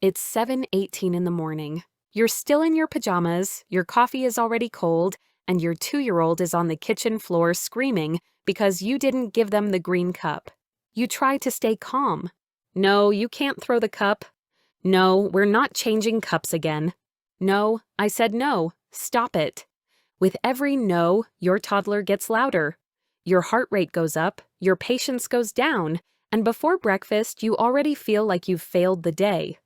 It's 7:18 in the morning. You're still in your pajamas, your coffee is already cold, and your 2-year-old is on the kitchen floor screaming because you didn't give them the green cup. You try to stay calm. No, you can't throw the cup. No, we're not changing cups again. No, I said no. Stop it. With every no, your toddler gets louder. Your heart rate goes up, your patience goes down, and before breakfast, you already feel like you've failed the day.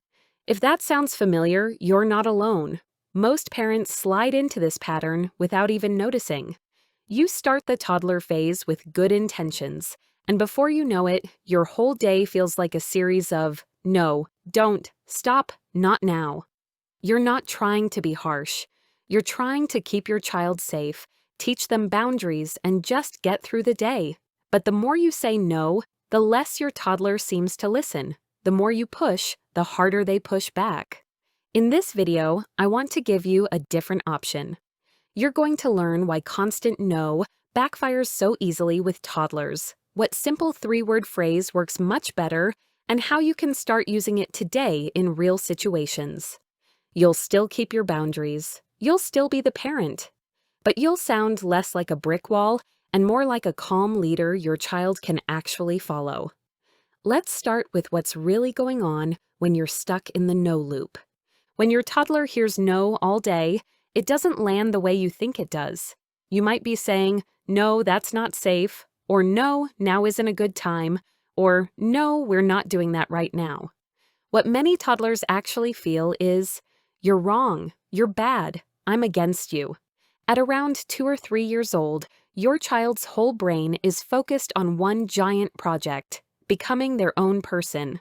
If that sounds familiar, you're not alone. Most parents slide into this pattern without even noticing. You start the toddler phase with good intentions, and before you know it, your whole day feels like a series of no, don't, stop, not now. You're not trying to be harsh. You're trying to keep your child safe, teach them boundaries, and just get through the day. But the more you say no, the less your toddler seems to listen. The more you push, the harder they push back. In this video, I want to give you a different option. You're going to learn why constant no backfires so easily with toddlers, what simple 3-word phrase works much better, and how you can start using it today in real situations. You'll still keep your boundaries. You'll still be the parent. But you'll sound less like a brick wall and more like a calm leader your child can actually follow. Let's start with what's really going on when you're stuck in the no loop. When your toddler hears no all day, it doesn't land the way you think it does. You might be saying, "No, that's not safe," or "No, now isn't a good time," or "No, we're not doing that right now." What many toddlers actually feel is, "You're wrong, you're bad, I'm against you." At around 2 or 3 years old, your child's whole brain is focused on one giant project: becoming their own person.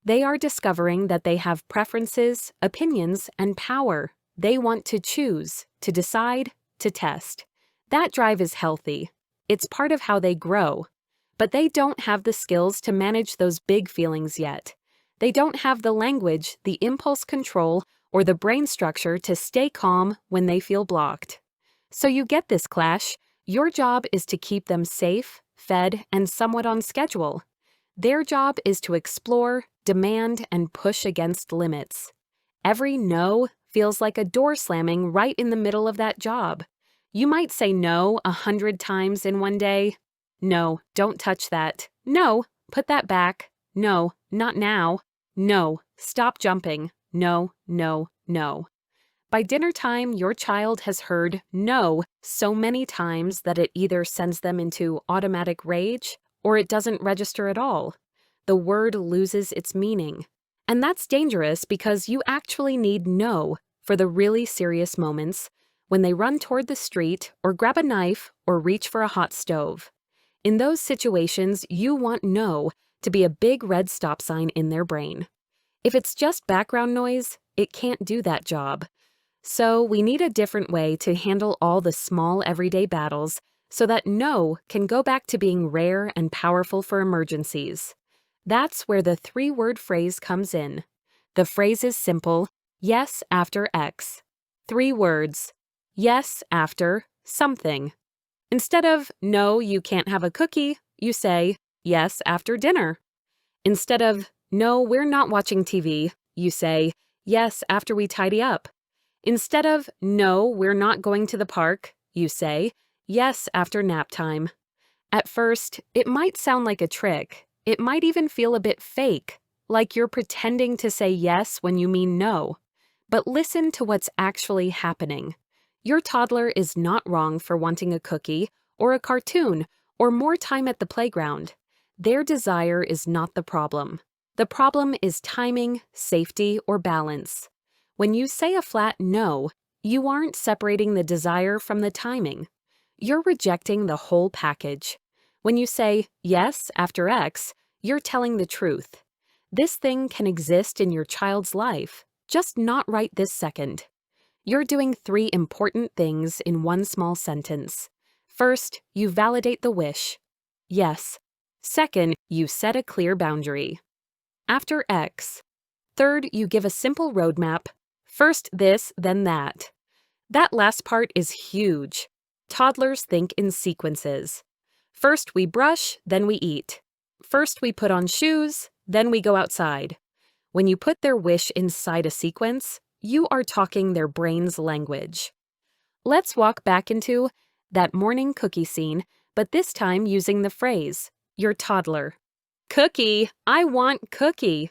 They are discovering that they have preferences, opinions, and power. They want to choose, to decide, to test. That drive is healthy. It's part of how they grow. But they don't have the skills to manage those big feelings yet. They don't have the language, the impulse control, or the brain structure to stay calm when they feel blocked. So you get this clash. Your job is to keep them safe, fed, and somewhat on schedule. Their job is to explore, demand, and push against limits. Every no feels like a door slamming right in the middle of that job. You might say no 100 times in one day. No, don't touch that. No, put that back. No, not now. No, stop jumping. No, no, no. By dinner time, your child has heard no so many times that it either sends them into automatic rage or it doesn't register at all. The word loses its meaning. And that's dangerous because you actually need no for the really serious moments when they run toward the street or grab a knife or reach for a hot stove. In those situations, you want no to be a big red stop sign in their brain. If it's just background noise, it can't do that job. So we need a different way to handle all the small everyday battles so that no can go back to being rare and powerful for emergencies. That's where the 3-word phrase comes in. The phrase is simple: yes after X. 3 words. Yes after something. Instead of no, you can't have a cookie, you say yes after dinner. Instead of no, we're not watching TV, you say yes after we tidy up. Instead of no, we're not going to the park, you say yes after nap time. At first, it might sound like a trick. It might even feel a bit fake, like you're pretending to say yes when you mean no. But listen to what's actually happening. Your toddler is not wrong for wanting a cookie, or a cartoon, or more time at the playground. Their desire is not the problem. The problem is timing, safety, or balance. When you say a flat no, you aren't separating the desire from the timing. You're rejecting the whole package. When you say yes after X, you're telling the truth. This thing can exist in your child's life, just not right this second. You're doing 3 important things in one small sentence. First, you validate the wish. Yes. Second, you set a clear boundary. After X. Third, you give a simple roadmap. First this, then that. That last part is huge. Toddlers think in sequences. First we brush, then we eat. First we put on shoes, then we go outside. When you put their wish inside a sequence, you are talking their brain's language. Let's walk back into that morning cookie scene, but this time using the phrase, your toddler. Cookie, I want cookie.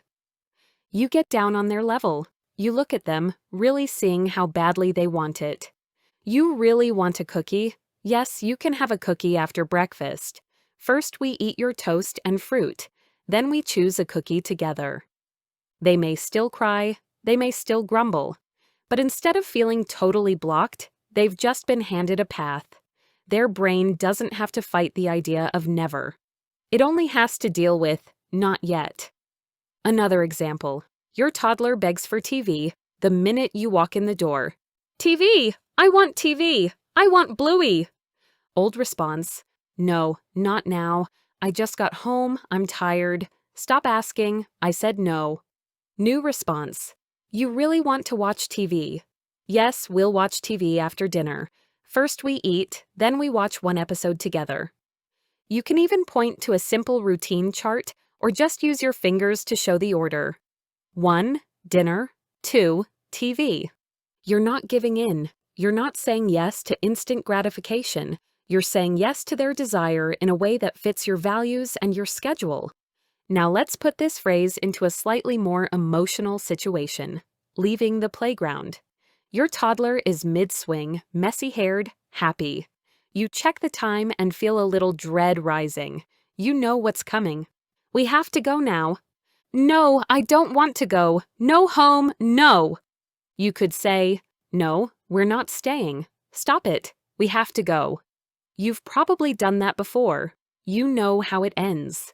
You get down on their level. You look at them, really seeing how badly they want it. You really want a cookie? Yes, you can have a cookie after breakfast. First, we eat your toast and fruit. Then we choose a cookie together. They may still cry, they may still grumble, but instead of feeling totally blocked, they've just been handed a path. Their brain doesn't have to fight the idea of never. It only has to deal with not yet. Another example. Your toddler begs for TV the minute you walk in the door. TV! I want TV! I want Bluey! Old response. No, not now. I just got home. I'm tired. Stop asking. I said no. New response. You really want to watch TV? Yes, we'll watch TV after dinner. First we eat, then we watch one episode together. You can even point to a simple routine chart or just use your fingers to show the order. 1. Dinner. 2. TV. You're not giving in. You're not saying yes to instant gratification. You're saying yes to their desire in a way that fits your values and your schedule. Now let's put this phrase into a slightly more emotional situation. Leaving the playground. Your toddler is mid-swing, messy-haired, happy. You check the time and feel a little dread rising. You know what's coming. We have to go now. No, I don't want to go. No home, no. You could say, no, we're not staying. Stop it. We have to go. You've probably done that before. You know how it ends.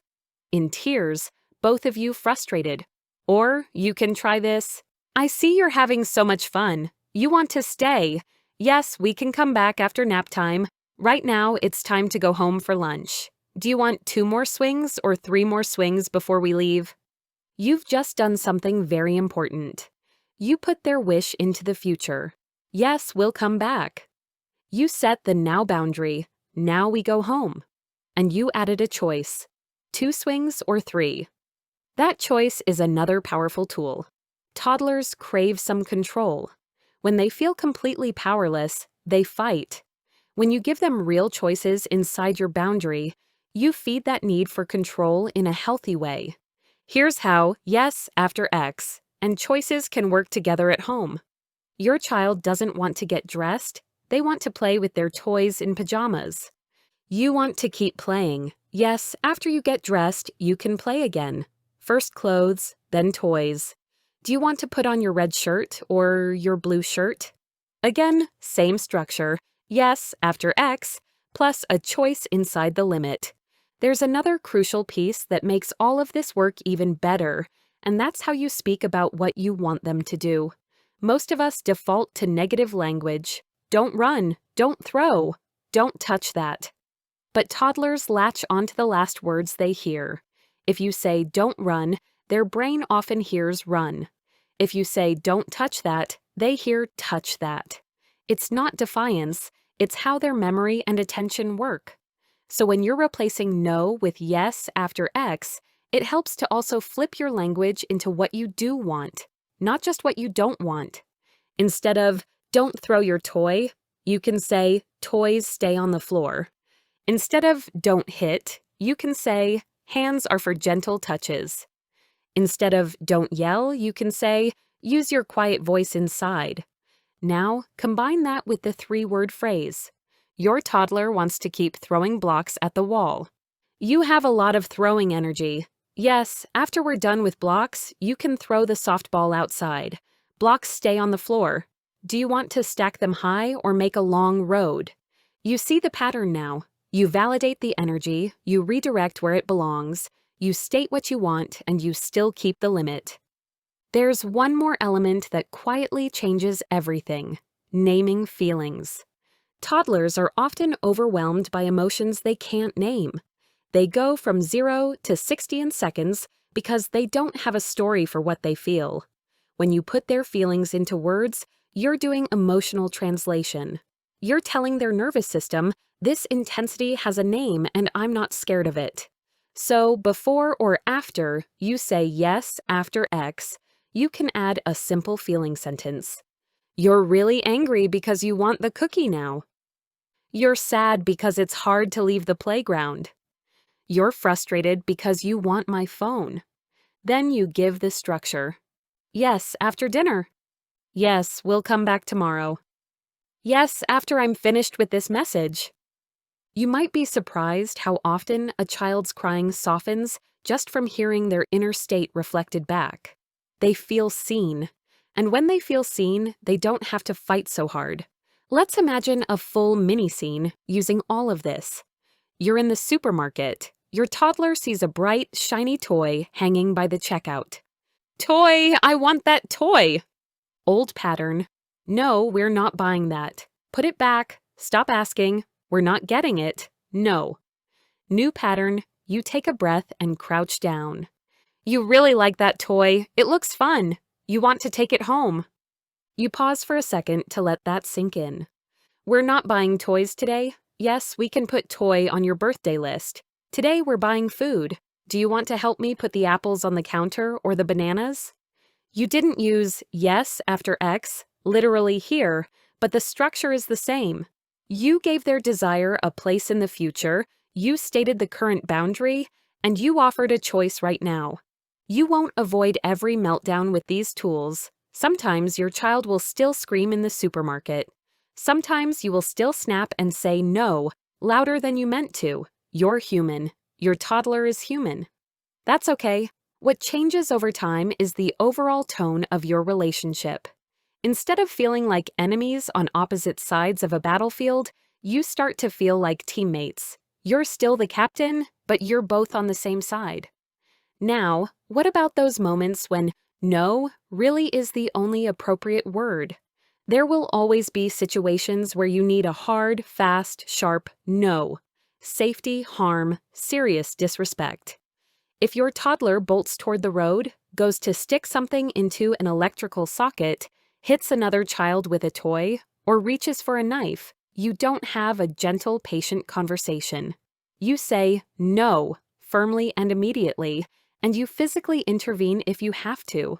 In tears, both of you frustrated. Or you can try this. I see you're having so much fun. You want to stay. Yes, we can come back after nap time. Right now, it's time to go home for lunch. Do you want 2 more swings or 3 more swings before we leave? You've just done something very important. You put their wish into the future. Yes, we'll come back. You set the now boundary. Now we go home. And you added a choice. 2 swings or 3. That choice is another powerful tool. Toddlers crave some control. When they feel completely powerless, they fight. When you give them real choices inside your boundary, you feed that need for control in a healthy way. Here's how yes after X and choices can work together at home. Your child doesn't want to get dressed. They want to play with their toys in pajamas. You want to keep playing. Yes, after you get dressed, you can play again. First clothes, then toys. Do you want to put on your red shirt or your blue shirt? Again, same structure. Yes, after X, plus a choice inside the limit. There's another crucial piece that makes all of this work even better, and that's how you speak about what you want them to do. Most of us default to negative language. Don't run, don't throw, don't touch that. But toddlers latch onto the last words they hear. If you say don't run, their brain often hears run. If you say don't touch that, they hear touch that. It's not defiance, it's how their memory and attention work. So when you're replacing no with yes after X, it helps to also flip your language into what you do want, not just what you don't want. Instead of don't throw your toy, you can say toys stay on the floor. Instead of don't hit, you can say hands are for gentle touches. Instead of don't yell, you can say use your quiet voice inside. Now, combine that with the 3-word phrase. Your toddler wants to keep throwing blocks at the wall. You have a lot of throwing energy. Yes, after we're done with blocks, you can throw the softball outside. Blocks stay on the floor. Do you want to stack them high or make a long road? You see the pattern now. You validate the energy, you redirect where it belongs, you state what you want, and you still keep the limit. There's one more element that quietly changes everything: naming feelings. Toddlers are often overwhelmed by emotions they can't name. They go from 0 to 60 in seconds because they don't have a story for what they feel. When you put their feelings into words, you're doing emotional translation. You're telling their nervous system, this intensity has a name and I'm not scared of it. So before or after you say yes after X, You can add a simple feeling sentence. You're really angry because you want the cookie now. You're sad because it's hard to leave the playground. You're frustrated because you want my phone. Then you give the structure. Yes, after dinner. Yes, we'll come back tomorrow. Yes, after I'm finished with this message. You might be surprised how often a child's crying softens just from hearing their inner state reflected back. They feel seen. And when they feel seen, they don't have to fight so hard. Let's imagine a full mini-scene using all of this. You're in the supermarket. Your toddler sees a bright, shiny toy hanging by the checkout. Toy! I want that toy! Old pattern. No, we're not buying that. Put it back. Stop asking. We're not getting it. No. New pattern. You take a breath and crouch down. You really like that toy. It looks fun. You want to take it home. You pause for a second to let that sink in. We're not buying toys today. Yes, we can put toy on your birthday list. Today we're buying food. Do you want to help me put the apples on the counter or the bananas? You didn't use yes after X, literally here, but the structure is the same. You gave their desire a place in the future, you stated the current boundary, and you offered a choice right now. You won't avoid every meltdown with these tools. Sometimes your child will still scream in the supermarket. Sometimes you will still snap and say no, louder than you meant to. You're human. Your toddler is human. That's okay. What changes over time is the overall tone of your relationship. Instead of feeling like enemies on opposite sides of a battlefield, you start to feel like teammates. You're still the captain, but you're both on the same side. Now, what about those moments when no really is the only appropriate word? There will always be situations where you need a hard, fast, sharp no. Safety, harm, serious disrespect. If your toddler bolts toward the road, goes to stick something into an electrical socket, hits another child with a toy, or reaches for a knife, you don't have a gentle, patient conversation. You say no firmly and immediately, and you physically intervene if you have to.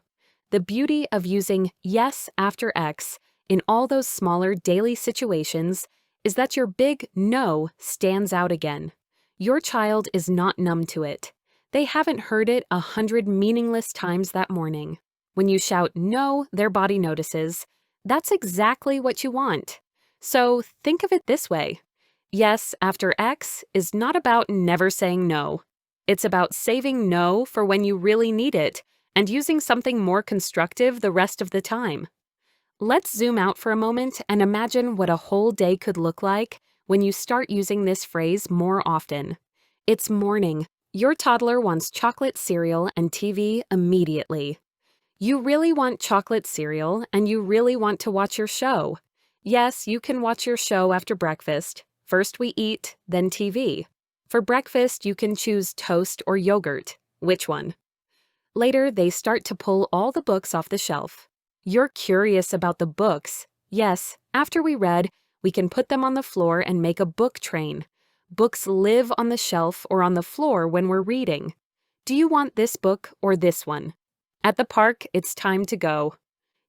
The beauty of using yes after X in all those smaller daily situations is that your big no stands out again. Your child is not numb to it. They haven't heard it 100 meaningless times that morning. When you shout no, their body notices. That's exactly what you want. So think of it this way. Yes after X is not about never saying no. It's about saving no for when you really need it and using something more constructive the rest of the time. Let's zoom out for a moment and imagine what a whole day could look like when you start using this phrase more often. It's morning. Your toddler wants chocolate cereal and TV immediately. You really want chocolate cereal and you really want to watch your show. Yes, you can watch your show after breakfast. First we eat, then TV. For breakfast, you can choose toast or yogurt. Which one? Later, they start to pull all the books off the shelf. You're curious about the books. Yes, after we read, we can put them on the floor and make a book train. Books live on the shelf or on the floor when we're reading. Do you want this book or this one? At the park, it's time to go.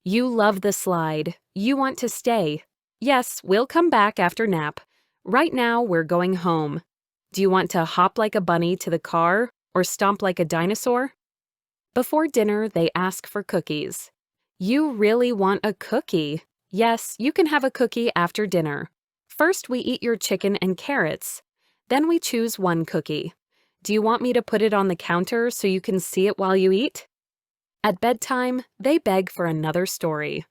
You love the slide. You want to stay. Yes, we'll come back after nap. Right now, we're going home. Do you want to hop like a bunny to the car or stomp like a dinosaur? Before dinner, they ask for cookies. You really want a cookie. Yes, you can have a cookie after dinner. First, we eat your chicken and carrots. Then we choose one cookie. Do you want me to put it on the counter so you can see it while you eat? At bedtime, they beg for another story.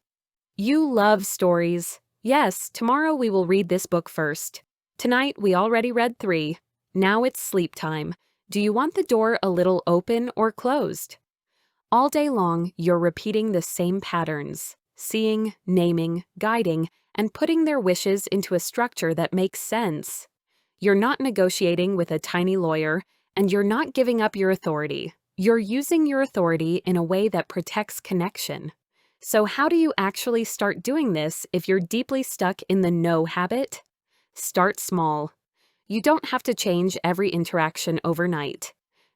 You love stories. Yes, tomorrow we will read this book first. Tonight, we already read 3. Now it's sleep time. Do you want the door a little open or closed? All day long, you're repeating the same patterns, seeing, naming, guiding, and putting their wishes into a structure that makes sense. You're not negotiating with a tiny lawyer, and you're not giving up your authority. You're using your authority in a way that protects connection. So how do you actually start doing this if you're deeply stuck in the no habit? Start small. You don't have to change every interaction overnight.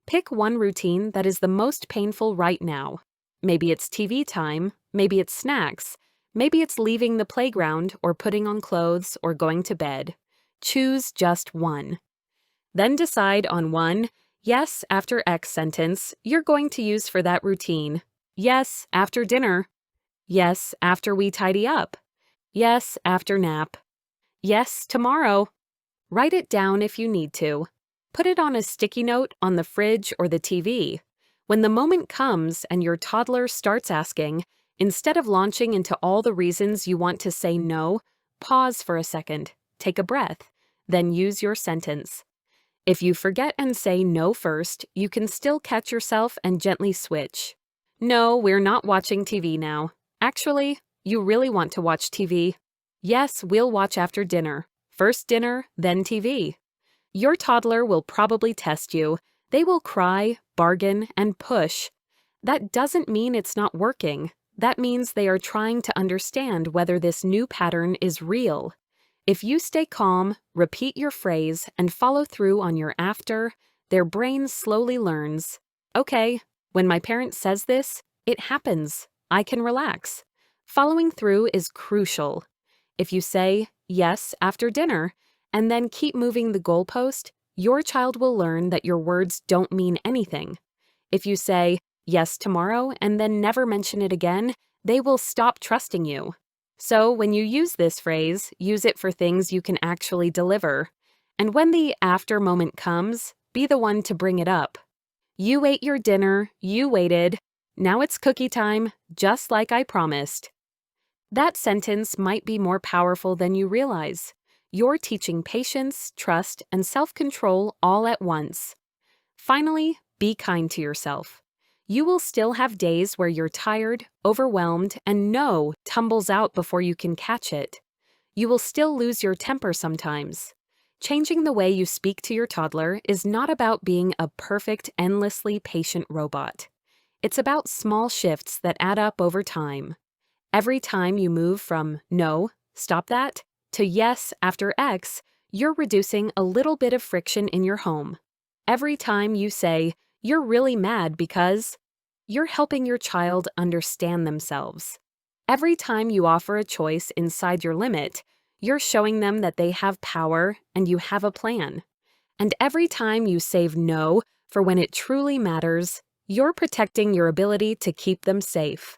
Pick one routine that is the most painful right now. Maybe it's TV time, maybe it's snacks, maybe it's leaving the playground or putting on clothes or going to bed. Choose just one. Then decide on one yes after X sentence you're going to use for that routine. Yes after dinner. Yes after we tidy up. Yes after nap. Yes tomorrow. Write it down if you need to. Put it on a sticky note on the fridge or the TV. When the moment comes and your toddler starts asking, instead of launching into all the reasons you want to say no, pause for a second, take a breath, then use your sentence. If you forget and say no first, you can still catch yourself and gently switch. No, we're not watching TV now. Actually, you really want to watch TV. Yes, we'll watch after dinner. First dinner, then TV. Your toddler will probably test you. They will cry, bargain, and push. That doesn't mean it's not working. That means they are trying to understand whether this new pattern is real. If you stay calm, repeat your phrase, and follow through on your after, their brain slowly learns, okay, when my parent says this, it happens. I can relax. Following through is crucial. If you say yes after dinner, and then keep moving the goalpost, your child will learn that your words don't mean anything. If you say yes tomorrow and then never mention it again, they will stop trusting you. So when you use this phrase, use it for things you can actually deliver. And when the after moment comes, be the one to bring it up. You ate your dinner, you waited. Now it's cookie time, just like I promised. That sentence might be more powerful than you realize. You're teaching patience, trust, and self-control all at once. Finally, be kind to yourself. You will still have days where you're tired, overwhelmed, and no tumbles out before you can catch it. You will still lose your temper sometimes. Changing the way you speak to your toddler is not about being a perfect, endlessly patient robot. It's about small shifts that add up over time. Every time you move from no, stop that, to yes after X, you're reducing a little bit of friction in your home. Every time you say, you're really mad because, you're helping your child understand themselves. Every time you offer a choice inside your limit, you're showing them that they have power and you have a plan. And every time you save no for when it truly matters, you're protecting your ability to keep them safe.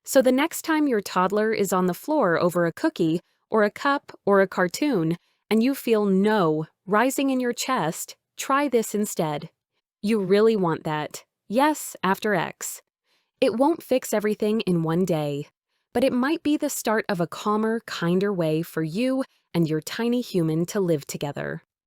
So the next time your toddler is on the floor over a cookie or a cup or a cartoon and you feel no rising in your chest, try this instead. You really want that. Yes after X. It won't fix everything in one day, but it might be the start of a calmer, kinder way for you and your tiny human to live together.